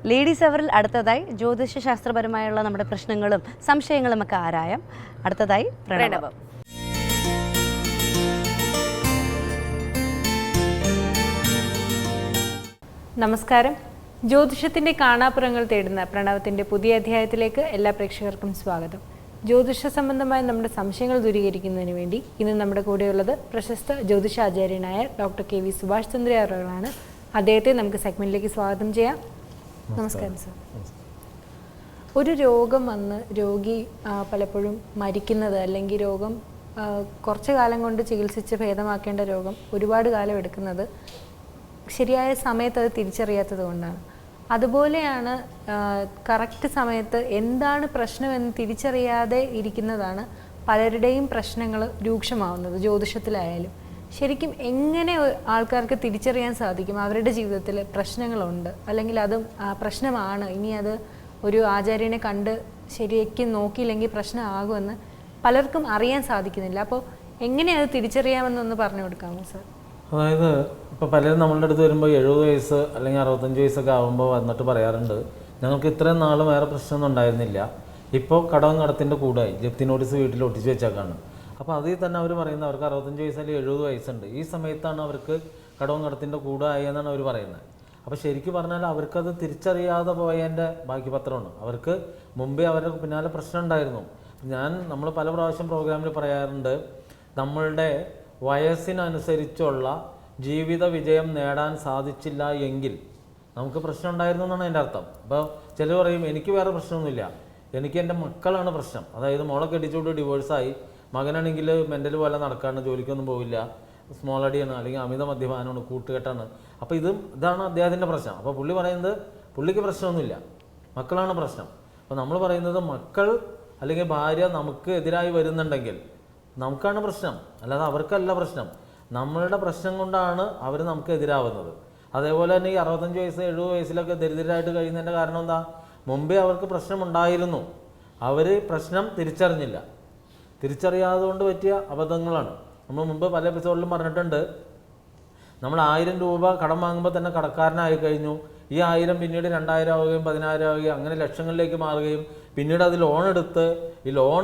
Ladies അവറിൽ അടുത്തതായി ജ്യോതിഷശാസ്ത്രപരമായുള്ള നമ്മുടെ പ്രശ്നങ്ങളും സംശയങ്ങളും ഒക്കെ ആരായാം. അടുത്തതായി പ്രണവം. നമസ്കാരം. ജ്യോതിഷത്തിൻ്റെ കാണാപ്പുറങ്ങൾ തേടുന്ന പ്രണവത്തിൻ്റെ പുതിയ അധ്യായത്തിലേക്ക് എല്ലാ പ്രേക്ഷകർക്കും സ്വാഗതം. ജ്യോതിഷ സംബന്ധമായ നമ്മുടെ സംശയങ്ങൾ ദൂരീകരിക്കുന്നതിന് വേണ്ടി ഇന്ന് നമ്മുടെ കൂടെയുള്ളത് പ്രശസ്ത ജ്യോതിഷാചാര്യനായ ഡോക്ടർ KV സുഭാഷ് ചന്ദ്ര അവറുകളാണ്. അദ്ദേഹത്തെ നമുക്ക് സെഗ്മെന്റിലേക്ക് സ്വാഗതം ചെയ്യാം. നമസ്കാരം സർ. ഒരു രോഗം വന്ന് രോഗി പലപ്പോഴും മരിക്കുന്നത്, അല്ലെങ്കിൽ രോഗം കുറച്ചു കാലം കൊണ്ട് ചികിത്സിച്ച് ഭേദമാക്കേണ്ട രോഗം ഒരുപാട് കാലം എടുക്കുന്നത് ശരിയായ സമയത്ത് അത് തിരിച്ചറിയാത്തത് കൊണ്ടാണ്. അതുപോലെയാണ് കറക്റ്റ് സമയത്ത് എന്താണ് പ്രശ്നമെന്ന് തിരിച്ചറിയാതെ ഇരിക്കുന്നതാണ് പലരുടെയും പ്രശ്നങ്ങൾ രൂക്ഷമാവുന്നത്. ജ്യോതിഷത്തിലായാലും ശരിക്കും എങ്ങനെ ആൾക്കാർക്ക് തിരിച്ചറിയാൻ സാധിക്കും അവരുടെ ജീവിതത്തിൽ പ്രശ്നങ്ങളുണ്ട്, അല്ലെങ്കിൽ അത് പ്രശ്നമാണ്, ഇനി അത് ഒരു ആചാര്യനെ കണ്ട് ശരിയാക്കി നോക്കിയില്ലെങ്കിൽ പ്രശ്നമാകുമെന്ന് പലർക്കും അറിയാൻ സാധിക്കുന്നില്ല. അപ്പോൾ എങ്ങനെ അത് തിരിച്ചറിയാമെന്നൊന്ന് പറഞ്ഞു കൊടുക്കാമോ സാർ? അതായത് ഇപ്പോൾ പലരും നമ്മളുടെ അടുത്ത് വരുമ്പോൾ 70 വയസ്സ് അല്ലെങ്കിൽ 65 വയസ്സൊക്കെ ആകുമ്പോൾ വന്നിട്ട് പറയാറുണ്ട്, ഞങ്ങൾക്ക് ഇത്രയും നാൾ വേറെ പ്രശ്നമൊന്നും ഉണ്ടായിരുന്നില്ല, ഇപ്പോൾ കടവും കടത്തിൻ്റെ കൂടായി ജപ്തി നോട്ടീസ് വീട്ടിൽ ഒട്ടിച്ച് വെച്ചേക്കാണ്. അപ്പോൾ അതിൽ തന്നെ അവർ പറയുന്നത് അവർക്ക് 65 വയസ്സ് അല്ലെങ്കിൽ 70 വയസ്സുണ്ട്, ഈ സമയത്താണ് അവർക്ക് കടവും കടത്തിൻ്റെ കൂടായി എന്നാണ് അവർ പറയുന്നത്. അപ്പോൾ ശരിക്കും പറഞ്ഞാൽ അവർക്കത് തിരിച്ചറിയാതെ പോയതിൻ്റെ ബാക്കി പത്രമാണ്. അവർക്ക് മുമ്പേ അവരുടെ പിന്നാലെ പ്രശ്നം ഉണ്ടായിരുന്നു. നമ്മൾ പല പ്രാവശ്യം പ്രോഗ്രാമിൽ പറയാറുണ്ട്, നമ്മളുടെ വയസ്സിനനുസരിച്ചുള്ള ജീവിത വിജയം നേടാൻ സാധിച്ചില്ല എങ്കിൽ നമുക്ക് പ്രശ്നം ഉണ്ടായിരുന്നു എന്നാണ് എൻ്റെ അർത്ഥം. അപ്പോൾ ചിലർ പറയും എനിക്ക് വേറെ പ്രശ്നമൊന്നുമില്ല, എനിക്ക് എൻ്റെ മക്കളാണ് പ്രശ്നം. അതായത് മോളെ കെട്ടിച്ചുകൊണ്ട് ഡിവോഴ്സായി, മകനാണെങ്കിൽ മെൻ്റൽ പോലെ നടക്കാണ്, ജോലിക്കൊന്നും പോവില്ല, സ്മോൾ അടിയാണ്, അല്ലെങ്കിൽ അമിത മദ്യപാനമാണ്, കൂട്ടുകെട്ടാണ്. അപ്പോൾ ഇതാണ് അദ്ദേഹത്തിൻ്റെ പ്രശ്നം. അപ്പോൾ പുള്ളി പറയുന്നത് പുള്ളിക്ക് പ്രശ്നമൊന്നുമില്ല, മക്കളാണ് പ്രശ്നം. അപ്പോൾ നമ്മൾ പറയുന്നത് മക്കൾ അല്ലെങ്കിൽ ഭാര്യ നമുക്ക് എതിരായി വരുന്നുണ്ടെങ്കിൽ നമുക്കാണ് പ്രശ്നം, അല്ലാതെ അവർക്കല്ല പ്രശ്നം. നമ്മളുടെ പ്രശ്നം കൊണ്ടാണ് അവർ നമുക്ക് എതിരാവുന്നത്. അതേപോലെ തന്നെ ഈ 65 വയസ്സ് 70 വയസ്സിലൊക്കെ ദരിദ്രരായിട്ട് കഴിയുന്നതിൻ്റെ കാരണം എന്താ? മുമ്പേ അവർക്ക് പ്രശ്നമുണ്ടായിരുന്നു, അവർ പ്രശ്നം തിരിച്ചറിഞ്ഞില്ല. തിരിച്ചറിയാതെ കൊണ്ട് പറ്റിയ അബദ്ധങ്ങളാണ്. നമ്മൾ മുമ്പ് പല എപ്പിസോഡിലും പറഞ്ഞിട്ടുണ്ട്, നമ്മൾ 1000 രൂപ കടം വാങ്ങുമ്പോൾ തന്നെ കടക്കാരനായി കഴിഞ്ഞു. ഈ 1000 പിന്നീട് 2000 ആവുകയും 10,000 ആവുകയും അങ്ങനെ ലക്ഷങ്ങളിലേക്ക് മാറുകയും പിന്നീട് അത് ലോൺ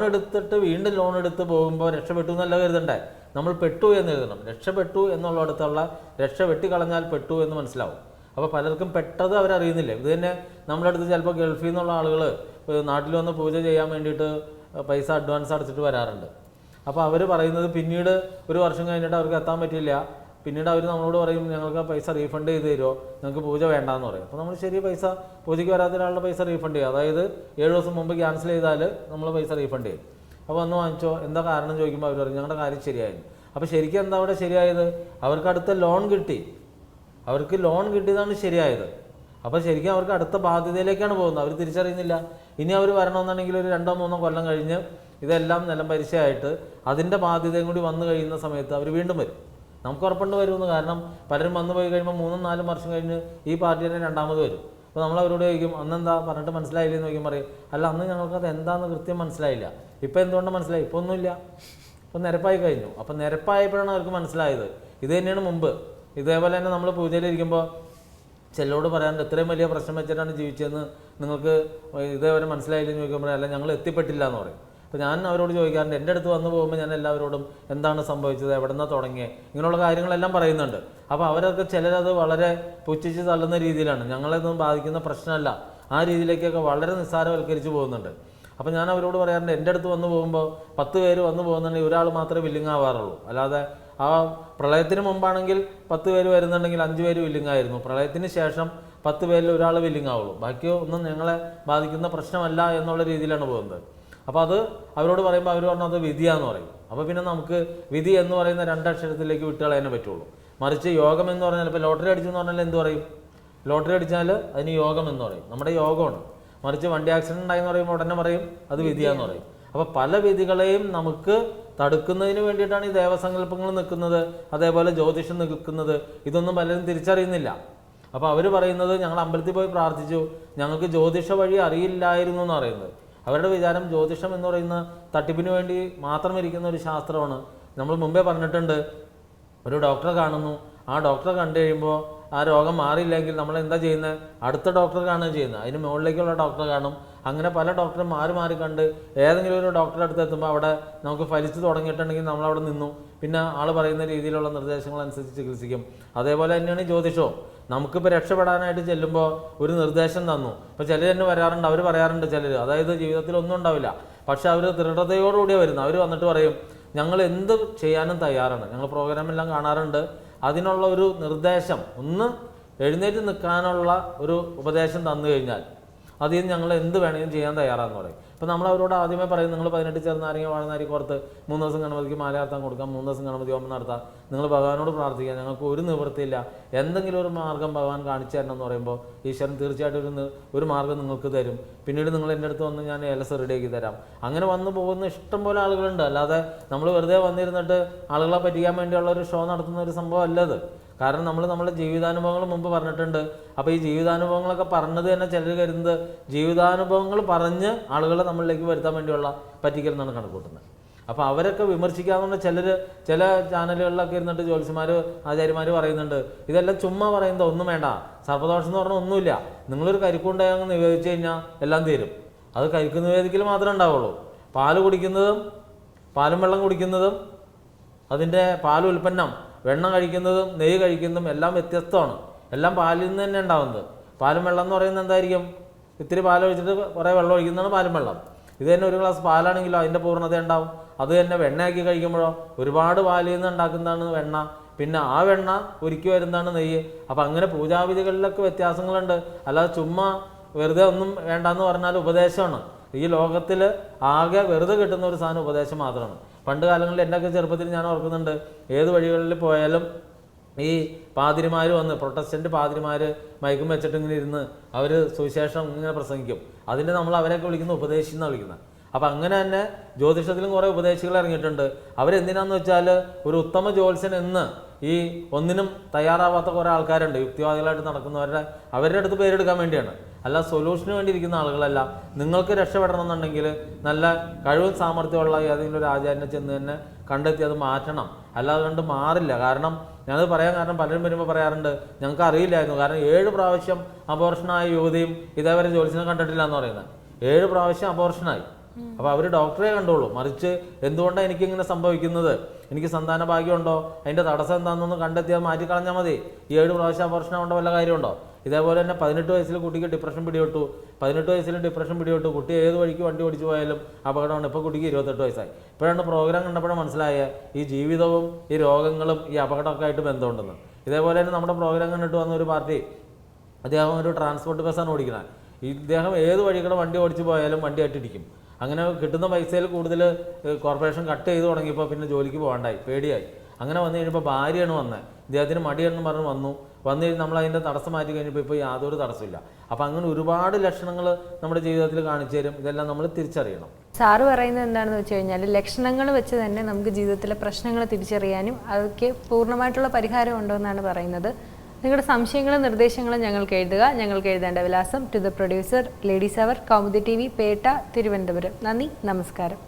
എടുത്തിട്ട് വീണ്ടും ലോൺ എടുത്ത് പോകുമ്പോൾ രക്ഷപ്പെട്ടു എന്നല്ല കരുതണ്ടേ, നമ്മൾ പെട്ടു എന്ന് എഴുതണം. രക്ഷപ്പെട്ടു എന്നുള്ളിടത്തുള്ള രക്ഷ വെട്ടിക്കളഞ്ഞാൽ പെട്ടു എന്ന് മനസ്സിലാവും. അപ്പോൾ പലർക്കും പെട്ടത് അവരറിയുന്നില്ല. ഇത് തന്നെ നമ്മുടെ അടുത്ത് ചിലപ്പോൾ ഗൾഫിൽ നിന്നുള്ള ആളുകൾ നാട്ടിൽ വന്ന് പൂജ ചെയ്യാൻ വേണ്ടിയിട്ട് പൈസ അഡ്വാൻസ് അടച്ചിട്ട് വരാറുണ്ട്. അപ്പോൾ അവർ പറയുന്നത് പിന്നീട് ഒരു വർഷം കഴിഞ്ഞിട്ട് അവർക്ക് എത്താൻ പറ്റില്ല, പിന്നീട് അവർ നമ്മളോട് പറയും ഞങ്ങൾക്ക് ആ പൈസ റീഫണ്ട് ചെയ്ത് തരുമോ, ഞങ്ങൾക്ക് പൂജ വേണ്ടാന്ന് പറയും. അപ്പോൾ നമ്മൾ ശരി പൈസ പൂജയ്ക്ക് വരാത്ത ഒരാളുടെ പൈസ റീഫണ്ട് ചെയ്യും. അതായത് 7 ദിവസം മുമ്പ് ക്യാൻസൽ ചെയ്താൽ നമ്മൾ പൈസ റീഫണ്ട് ചെയ്യും. അപ്പോൾ വന്ന് വാങ്ങിച്ചോ, എന്താ കാരണം ചോദിക്കുമ്പോൾ അവർ പറയും ഞങ്ങളുടെ കാര്യം ശരിയായിരുന്നു. അപ്പോൾ ശരിക്കും എന്താ അവിടെ ശരിയായത്? അവർക്ക് അടുത്ത ലോൺ കിട്ടി, അവർക്ക് ലോൺ കിട്ടിയതാണ് ശരിയായത്. അപ്പോൾ ശരിക്കും അവർക്ക് അടുത്ത ബാധ്യതയിലേക്കാണ് പോകുന്നത്, അവർ തിരിച്ചറിയുന്നില്ല. ഇനി അവർ വരണമെന്നുണ്ടെങ്കിൽ ഒരു 2-3 കൊല്ലം കഴിഞ്ഞ് ഇതെല്ലാം നിലം പരിശയായിട്ട് അതിൻ്റെ ബാധ്യതയും കൂടി വന്നു കഴിയുന്ന സമയത്ത് അവർ വീണ്ടും വരും. നമുക്ക് ഉറപ്പുണ്ട് വരുമെന്ന്. കാരണം പലരും വന്നു പോയി കഴിയുമ്പോൾ 3-4 വർഷം കഴിഞ്ഞ് ഈ പാർട്ടി തന്നെ രണ്ടാമത് വരും. അപ്പോൾ നമ്മൾ അവരോട് ചോദിക്കും അന്നെന്താ പറഞ്ഞിട്ട് മനസ്സിലായില്ലെന്ന് ചോദിക്കും, പറയും അല്ല അന്ന് ഞങ്ങൾക്കത് എന്താണെന്ന് കൃത്യം മനസ്സിലായില്ല, ഇപ്പോൾ എന്തുകൊണ്ട് മനസ്സിലായി? ഇപ്പോൾ ഒന്നുമില്ല, ഇപ്പോൾ നിരപ്പായി കഴിഞ്ഞു. അപ്പോൾ നിരപ്പായപ്പോഴാണ് അവർക്ക് മനസ്സിലായത്. ഇത് തന്നെയാണ് മുമ്പ്. ഇതേപോലെ തന്നെ നമ്മൾ പൂജയിലിരിക്കുമ്പോൾ ചിലരോട് പറയാറുണ്ട് ഇത്രയും വലിയ പ്രശ്നം വെച്ചിട്ടാണ് ജീവിച്ചതെന്ന് നിങ്ങൾക്ക് ഇതേവരെ മനസ്സിലായില്ലെന്ന് ചോദിക്കുമ്പോൾ അല്ല ഞങ്ങൾ എത്തിപ്പെട്ടില്ല എന്ന് പറയും. അപ്പോൾ ഞാൻ അവരോട് ചോദിക്കാറുണ്ട്, എൻ്റെ അടുത്ത് വന്നു പോകുമ്പോൾ ഞാൻ എല്ലാവരോടും എന്താണ് സംഭവിച്ചത്, എവിടെ നിന്നാണ് തുടങ്ങിയത്, ഇങ്ങനെയുള്ള കാര്യങ്ങളെല്ലാം പറയുന്നുണ്ട്. അപ്പോൾ അവരൊക്കെ ചിലരത് വളരെ പുച്ഛിച്ച് തള്ളുന്ന രീതിയിലാണ്, ഞങ്ങളെയൊന്നും ബാധിക്കുന്ന പ്രശ്നമല്ല, ആ രീതിയിലേക്കൊക്കെ വളരെ നിസ്സാരവൽക്കരിച്ച് പോകുന്നുണ്ട്. അപ്പോൾ ഞാൻ അവരോട് പറയാറുണ്ട് എൻ്റെ അടുത്ത് വന്നു പോകുമ്പോൾ 10 പേര് വന്നു പോകുന്നുണ്ടെങ്കിൽ ഒരാൾ മാത്രമേ വില്ലിങ് ആവാറുള്ളൂ. അല്ലാതെ ആ പ്രളയത്തിന് മുമ്പാണെങ്കിൽ 10 പേര് വരുന്നുണ്ടെങ്കിൽ 5 പേര് വില്ലിങ് ആയിരുന്നു. പ്രളയത്തിന് ശേഷം 10 പേരിൽ ഒരാൾ വില്ലിങ് ആവുള്ളൂ, ബാക്കി ഒന്നും ഞങ്ങളെ ബാധിക്കുന്ന പ്രശ്നമല്ല എന്നുള്ള രീതിയിലാണ് പോകുന്നത്. അപ്പോൾ അത് അവരോട് പറയുമ്പോൾ അവർ പറഞ്ഞത് വിധിയാന്ന് പറയും. അപ്പോൾ പിന്നെ നമുക്ക് വിധി എന്ന് പറയുന്ന 2 അക്ഷരത്തിലേക്ക് വിട്ടുകളയാനേ പറ്റുള്ളൂ. മറിച്ച് യോഗം എന്ന് പറഞ്ഞാൽ ഇപ്പോൾ ലോട്ടറി അടിച്ചെന്ന് പറഞ്ഞാൽ എന്ത് പറയും? ലോട്ടറി അടിച്ചാൽ അതിന് യോഗം എന്ന് പറയും, നമ്മുടെ യോഗമാണ്. മറിച്ച് വണ്ടി ആക്സിഡൻറ്റ് ഉണ്ടായെന്ന് പറയുമ്പോൾ ഉടനെ പറയും അത് വിധിയാന്ന് പറയും. അപ്പോൾ പല വിധികളെയും നമുക്ക് തടുക്കുന്നതിന് വേണ്ടിയിട്ടാണ് ഈ ദേവസങ്കല്പങ്ങൾ നിൽക്കുന്നത്, അതേപോലെ ജ്യോതിഷം നിൽക്കുന്നത്. ഇതൊന്നും പലരും തിരിച്ചറിയുന്നില്ല. അപ്പോൾ അവർ പറയുന്നത് ഞങ്ങൾ അമ്പലത്തിൽ പോയി പ്രാർത്ഥിച്ചു, ഞങ്ങൾക്ക് ജ്യോതിഷ വഴി അറിയില്ലായിരുന്നു എന്ന് പറയുന്നത്. അവരുടെ വിചാരം ജ്യോതിഷം എന്ന് പറയുന്ന തട്ടിപ്പിന് വേണ്ടി മാത്രം ഇരിക്കുന്ന ഒരു ശാസ്ത്രമാണ്. നമ്മൾ മുമ്പേ പറഞ്ഞിട്ടുണ്ട്, ഒരു ഡോക്ടറെ കാണുന്നു, ആ ഡോക്ടറെ കണ്ടു കഴിയുമ്പോൾ ആ രോഗം മാറിയില്ലെങ്കിൽ നമ്മൾ എന്താ ചെയ്യുന്നത്? അടുത്ത ഡോക്ടറെ കാണുകയാണ് ചെയ്യുന്നത്. അതിന് മുകളിലേക്കുള്ള ഡോക്ടറെ കാണും. അങ്ങനെ പല ഡോക്ടറും മാറി കണ്ട് ഏതെങ്കിലും ഒരു ഡോക്ടറെ അടുത്ത് എത്തുമ്പോൾ അവിടെ നമുക്ക് ഫലിച്ചു തുടങ്ങിയിട്ടുണ്ടെങ്കിൽ നമ്മളവിടെ നിന്നു. പിന്നെ ആൾ പറയുന്ന രീതിയിലുള്ള നിർദ്ദേശങ്ങൾ അനുസരിച്ച് ചികിത്സിക്കും. അതേപോലെ തന്നെയാണ് ജ്യോതിഷവും. നമുക്കിപ്പോൾ രക്ഷപ്പെടാനായിട്ട് ചെല്ലുമ്പോൾ ഒരു നിർദ്ദേശം തന്നു. ഇപ്പോൾ ചിലർ തന്നെ വരാറുണ്ട്, അവർ പറയാറുണ്ട് ചിലർ, അതായത് ജീവിതത്തിൽ ഒന്നും ഉണ്ടാവില്ല, പക്ഷെ അവർ ദൃഢതയോടുകൂടിയാണ് വരുന്നത്. അവർ വന്നിട്ട് പറയും ഞങ്ങൾ എന്ത് ചെയ്യാനും തയ്യാറാണ്, ഞങ്ങൾ പ്രോഗ്രാമെല്ലാം കാണാറുണ്ട്, അതിനുള്ള ഒരു നിർദ്ദേശം, ഒന്ന് എഴുന്നേറ്റ് നിൽക്കാനുള്ള ഒരു ഉപദേശം തന്നു കഴിഞ്ഞാൽ അതിൽ നിന്ന് ഞങ്ങൾ എന്ത് വേണമെങ്കിലും ചെയ്യാൻ തയ്യാറാണെന്ന് പറയും. ഇപ്പോൾ നമ്മൾ അവരോട് ആദ്യമേ പറയും, നിങ്ങൾ 18 ചെറുനാരങ്ങ വാഴനാരി കോർത്ത് 3 ദിവസം ഗണപതിക്ക് മാലയാർത്താൻ കൊടുക്കാം, 3 ദിവസം ഗണപതി ഹോമം നടത്താം, നിങ്ങൾ ഭഗവാനോട് പ്രാർത്ഥിക്കുക, ഞങ്ങൾക്ക് ഒരു നിവൃത്തിയില്ല, എന്തെങ്കിലും ഒരു മാർഗ്ഗം ഭഗവാൻ കാണിച്ചു തരണം എന്ന് പറയുമ്പോൾ ഈശ്വരൻ തീർച്ചയായിട്ടും ഒരു മാർഗ്ഗം നിങ്ങൾക്ക് തരും. പിന്നീട് നിങ്ങൾ എൻ്റെ അടുത്ത് വന്ന് ഞാൻ ഏലസ് റെഡിയാക്കി തരാം. അങ്ങനെ വന്നു പോകുന്ന ഇഷ്ടം പോലെ ആളുകളുണ്ട്. അല്ലാതെ നമ്മൾ വെറുതെ വന്നിരുന്നിട്ട് ആളുകളെ പറ്റിക്കാൻ വേണ്ടിയുള്ള ഒരു ഷോ നടത്തുന്ന ഒരു സംഭവം അല്ലത്. കാരണം നമ്മുടെ ജീവിതാനുഭവങ്ങൾ മുമ്പ് പറഞ്ഞിട്ടുണ്ട്. അപ്പോൾ ഈ ജീവിതാനുഭവങ്ങളൊക്കെ പറഞ്ഞത് തന്നെ ചിലർ കരുതുന്നത് ജീവിതാനുഭവങ്ങൾ പറഞ്ഞ് ആളുകളെ നമ്മളിലേക്ക് വരുത്താൻ വേണ്ടിയുള്ള പറ്റിക്കൽ എന്നാണ് കണക്കൂട്ടുന്നത്. അപ്പോൾ അവരൊക്കെ വിമർശിക്കാവുന്ന ചില ചാനലുകളിലൊക്കെ ഇരുന്നിട്ട് ജ്യോത്സ്യന്മാർ ആചാര്യന്മാർ പറയുന്നുണ്ട് ഇതെല്ലാം ചുമ്മാ പറയുന്നത്, ഒന്നും വേണ്ട, സർപ്പദോഷം എന്ന് പറഞ്ഞാൽ ഒന്നുമില്ല, നിങ്ങളൊരു കരിക്കുണ്ടായങ്ങ് നിവേദിച്ചു കഴിഞ്ഞാൽ എല്ലാം തീരും. അത് കരിക്ക് നിവേദിക്കൽ മാത്രമേ ഉണ്ടാവുള്ളൂ. പാല് കുടിക്കുന്നതും പാലും വെള്ളം കുടിക്കുന്നതും അതിൻ്റെ പാൽ ഉൽപ്പന്നം വെണ്ണ കഴിക്കുന്നതും നെയ്യ് കഴിക്കുന്നതും എല്ലാം വ്യത്യസ്തമാണ്. എല്ലാം പാലിൽ നിന്ന് തന്നെ ഉണ്ടാകുന്നത്. പാലും വെള്ളം എന്ന് പറയുന്നത് എന്തായിരിക്കും? ഇത്തിരി പാൽ ഒഴിച്ചിട്ട് കുറേ വെള്ളം ഒഴിക്കുന്നതാണ് പാലും വെള്ളം. ഇത് തന്നെ ഒരു ഗ്ലാസ് പാലാണെങ്കിലോ അതിൻ്റെ പൂർണ്ണത ഉണ്ടാവും. അത് തന്നെ വെണ്ണയാക്കി കഴിക്കുമ്പോഴോ ഒരുപാട് പാലിൽ നിന്ന് ഉണ്ടാക്കുന്നതാണ് വെണ്ണ. പിന്നെ ആ വെണ്ണ ഉരുക്കി വരുന്നതാണ് നെയ്യ്. അപ്പം അങ്ങനെ പൂജാവിധികളിലൊക്കെ വ്യത്യാസങ്ങളുണ്ട്. അല്ലാതെ ചുമ്മാ വെറുതെ ഒന്നും വേണ്ടെന്ന് പറഞ്ഞാൽ ഉപദേശമാണ്. ഈ ലോകത്തിൽ ആകെ വെറുതെ കിട്ടുന്ന ഒരു സാധനം ഉപദേശം മാത്രമാണ്. പണ്ട് കാലങ്ങളിൽ എൻ്റെയൊക്കെ ചെറുപ്പത്തിൽ ഞാൻ ഓർക്കുന്നുണ്ട്, ഏത് വഴികളിൽ പോയാലും ഈ പാതിരിമാർ വന്ന്, പ്രൊട്ടസ്റ്റൻ്റ് പാതിരിമാർ മയക്കും വെച്ചിട്ട് ഇങ്ങനെ ഇരുന്ന് അവർ സുവിശേഷം ഇങ്ങനെ പ്രസംഗിക്കും. അതിന് നമ്മൾ അവരെയൊക്കെ വിളിക്കുന്ന ഉപദേശി എന്നാണ് വിളിക്കുന്നത്. അപ്പം അങ്ങനെ തന്നെ ജ്യോതിഷത്തിലും കുറേ ഉപദേശികൾ ഇറങ്ങിയിട്ടുണ്ട്. അവരെന്തിനാന്ന് വെച്ചാൽ ഒരു ഉത്തമ ജ്യോത്സ്യൻ എന്ന് ഈ ഒന്നിനും തയ്യാറാവാത്ത കുറേ ആൾക്കാരുണ്ട്, യുക്തിവാദികളായിട്ട് അവരുടെ അടുത്ത് പേരെടുക്കാൻ വേണ്ടിയാണ്. അല്ല സൊല്യൂഷന് വേണ്ടി ഇരിക്കുന്ന ആളുകളല്ല. നിങ്ങൾക്ക് രക്ഷപ്പെടണം എന്നുണ്ടെങ്കിൽ നല്ല കഴിവും സാമർഥ്യമുള്ള ഏതെങ്കിലും ഒരു ആചാര്യനെ ചെന്ന് തന്നെ കണ്ടെത്തി അത് മാറ്റണം. അല്ലാതെ കണ്ട് മാറില്ല. കാരണം ഞാനത് പറയാൻ കാരണം പലരും വരുമ്പോൾ പറയാറുണ്ട് ഞങ്ങൾക്ക് അറിയില്ലായിരുന്നു. കാരണം 7 പ്രാവശ്യം അബോർഷനായ യുവതിയും ഇതേവരെ ജ്യോത്സ്യനെ കണ്ടിട്ടില്ല എന്ന് പറയുന്നത്. 7 പ്രാവശ്യം അബോർഷനായി. അപ്പോൾ അവർ ഡോക്ടറെ കണ്ടോളൂ. മറിച്ച് എന്തുകൊണ്ടാണ് എനിക്കിങ്ങനെ സംഭവിക്കുന്നത്, എനിക്ക് സന്താന ഭാഗ്യമുണ്ടോ, അതിൻ്റെ തടസ്സം എന്താണെന്നൊന്ന് കണ്ടെത്തിയാൽ മാറ്റിക്കളഞ്ഞാൽ മതി. ഈ 7 പ്രാവശ്യം അബോർഷൻ കൊണ്ട് വല്ല കാര്യമുണ്ടോ? ഇതേപോലെ തന്നെ 18 വയസ്സിൽ കുട്ടിക്ക് ഡിപ്രഷൻ പിടിപെട്ടു. 18 വയസ്സിൽ ഡിപ്രഷൻ പിടിപെട്ടു. കുട്ടി ഏത് വഴിക്ക് വണ്ടി ഓടിച്ചു പോയാലും അപകടമാണ്. ഇപ്പോൾ കുട്ടിക്ക് 28 വയസ്സായി. ഇപ്പോഴാണ് പ്രോഗ്രാം കണ്ടപ്പോഴും മനസ്സിലായ ഈ ജീവിതവും ഈ രോഗങ്ങളും ഈ അപകടമൊക്കെ ആയിട്ട് ബന്ധമുണ്ടെന്ന്. ഇതേപോലെ തന്നെ നമ്മുടെ പ്രോഗ്രാം കണ്ടിട്ട് വന്ന ഒരു പാർട്ടി, അദ്ദേഹം ഒരു ട്രാൻസ്പോർട്ട് ബസ്സാണ് ഓടിക്കുന്നത്. ഇദ്ദേഹം ഏത് വഴികൂടെ വണ്ടി ഓടിച്ചു പോയാലും വണ്ടി ആയിട്ടിരിക്കും. അങ്ങനെ കിട്ടുന്ന പൈസയിൽ കൂടുതൽ കോർപ്പറേഷൻ കട്ട് ചെയ്ത് തുടങ്ങിയപ്പോൾ പിന്നെ ജോലിക്ക് പോകാണ്ടായി, പേടിയായി. അങ്ങനെ വന്നു കഴിഞ്ഞപ്പോൾ ഭാര്യയാണ് വന്നത്. ഇദ്ദേഹത്തിന് മടിയെന്ന് പറഞ്ഞ് വന്നു നമ്മൾ അതിൻ്റെ തടസ്സം മാറ്റി കഴിഞ്ഞപ്പോൾ ഇപ്പോൾ യാതൊരു തടസ്സമില്ല. അപ്പം അങ്ങനെ ഒരുപാട് ലക്ഷണങ്ങൾ നമ്മുടെ ജീവിതത്തിൽ കാണിച്ചു തരും. ഇതെല്ലാം നമ്മൾ തിരിച്ചറിയണം. സാറ് പറയുന്നത് എന്താണെന്ന് വെച്ച് കഴിഞ്ഞാൽ ലക്ഷണങ്ങൾ വെച്ച് തന്നെ നമുക്ക് ജീവിതത്തിലെ പ്രശ്നങ്ങൾ തിരിച്ചറിയാനും അതൊക്കെ പൂർണ്ണമായിട്ടുള്ള പരിഹാരം ഉണ്ടോ എന്നാണ് പറയുന്നത്. നിങ്ങളുടെ സംശയങ്ങളും നിർദ്ദേശങ്ങളും ഞങ്ങൾക്ക് എഴുതുക. ഞങ്ങൾക്ക് എഴുതേണ്ട വിലാസം: to the producer, ladies hour, Kaumudi TV, Petta, Thiruvananthapuram. നന്ദി, നമസ്കാരം.